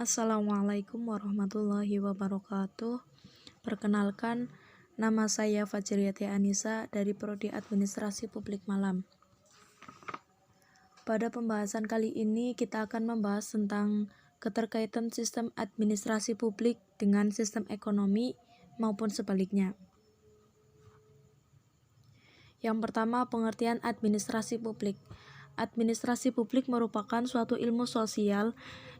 Assalamualaikum warahmatullahi wabarakatuh. Perkenalkan, nama saya Fajriyati Anisa dari Prodi Administrasi Publik Malam. Pada pembahasan kali ini kita akan membahas tentang keterkaitan sistem administrasi publik dengan sistem ekonomi maupun sebaliknya. Yang pertama, pengertian administrasi publik. Administrasi publik merupakan suatu ilmu sosial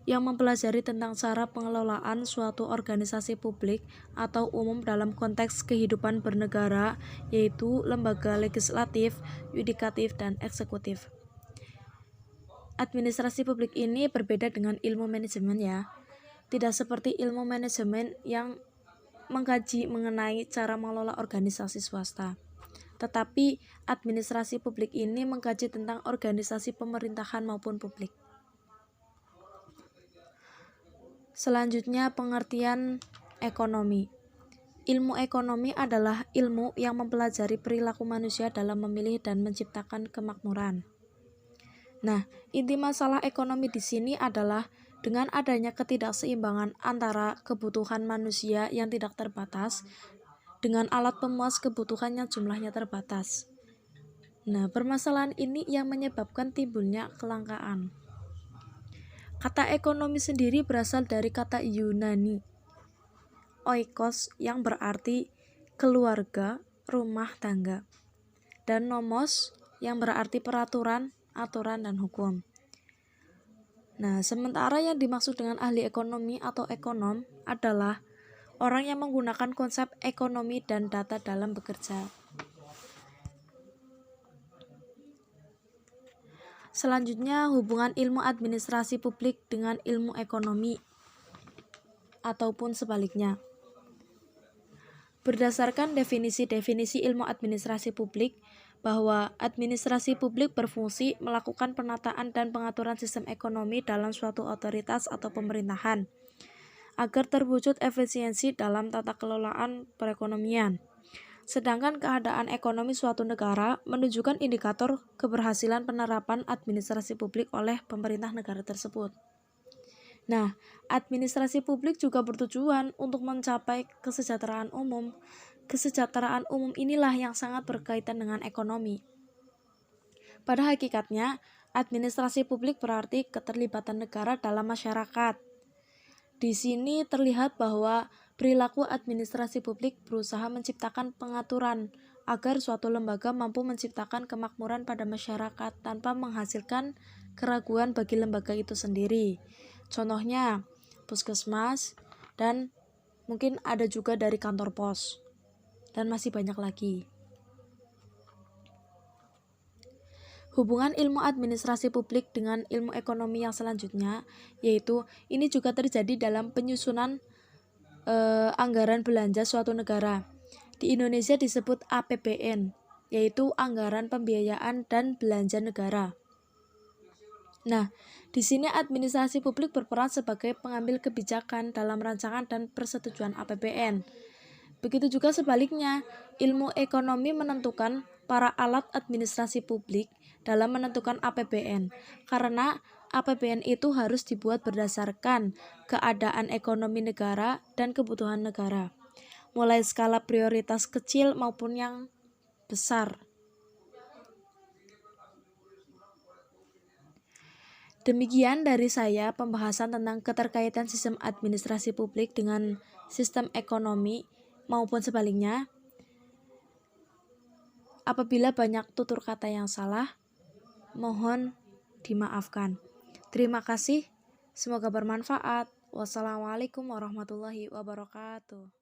yang mempelajari tentang cara pengelolaan suatu organisasi publik atau umum dalam konteks kehidupan bernegara, yaitu lembaga legislatif, yudikatif, dan eksekutif. Administrasi publik ini berbeda dengan ilmu manajemen ya. Tidak seperti ilmu manajemen yang mengkaji mengenai cara mengelola organisasi swasta. Tetapi administrasi publik ini mengkaji tentang organisasi pemerintahan maupun publik. Selanjutnya, pengertian ekonomi. Ilmu ekonomi adalah ilmu yang mempelajari perilaku manusia dalam memilih dan menciptakan kemakmuran. Nah, inti masalah ekonomi di sini adalah dengan adanya ketidakseimbangan antara kebutuhan manusia yang tidak terbatas dengan alat pemuas kebutuhan yang jumlahnya terbatas. Nah, permasalahan ini yang menyebabkan timbulnya kelangkaan. Kata ekonomi sendiri berasal dari kata Yunani, oikos, yang berarti keluarga, rumah tangga, dan nomos, yang berarti peraturan, aturan, dan hukum. Nah, sementara yang dimaksud dengan ahli ekonomi atau ekonom adalah orang yang menggunakan konsep ekonomi dan data dalam bekerja. Selanjutnya, hubungan ilmu administrasi publik dengan ilmu ekonomi ataupun sebaliknya. Berdasarkan definisi-definisi ilmu administrasi publik, bahwa administrasi publik berfungsi melakukan penataan dan pengaturan sistem ekonomi dalam suatu otoritas atau pemerintahan, agar terwujud efisiensi dalam tata kelolaan perekonomian. Sedangkan keadaan ekonomi suatu negara menunjukkan indikator keberhasilan penerapan administrasi publik oleh pemerintah negara tersebut. Nah, administrasi publik juga bertujuan untuk mencapai kesejahteraan umum. Kesejahteraan umum inilah yang sangat berkaitan dengan ekonomi. Pada hakikatnya, administrasi publik berarti keterlibatan negara dalam masyarakat. Di sini terlihat bahwa perilaku administrasi publik berusaha menciptakan pengaturan agar suatu lembaga mampu menciptakan kemakmuran pada masyarakat tanpa menghasilkan keraguan bagi lembaga itu sendiri. Contohnya, puskesmas, dan mungkin ada juga dari kantor pos, dan masih banyak lagi. Hubungan ilmu administrasi publik dengan ilmu ekonomi yang selanjutnya, yaitu ini juga terjadi dalam penyusunan anggaran belanja suatu negara. Di Indonesia disebut APBN, yaitu Anggaran Pembiayaan dan Belanja Negara. Nah, di sini administrasi publik berperan sebagai pengambil kebijakan dalam rancangan dan persetujuan APBN. Begitu juga sebaliknya, ilmu ekonomi menentukan para alat administrasi publik dalam menentukan APBN, karena APBN itu harus dibuat berdasarkan keadaan ekonomi negara dan kebutuhan negara, mulai skala prioritas kecil maupun yang besar. Demikian dari saya pembahasan tentang keterkaitan sistem administrasi publik dengan sistem ekonomi maupun sebaliknya. Apabila banyak tutur kata yang salah, mohon dimaafkan. Terima kasih, semoga bermanfaat. Wassalamualaikum warahmatullahi wabarakatuh.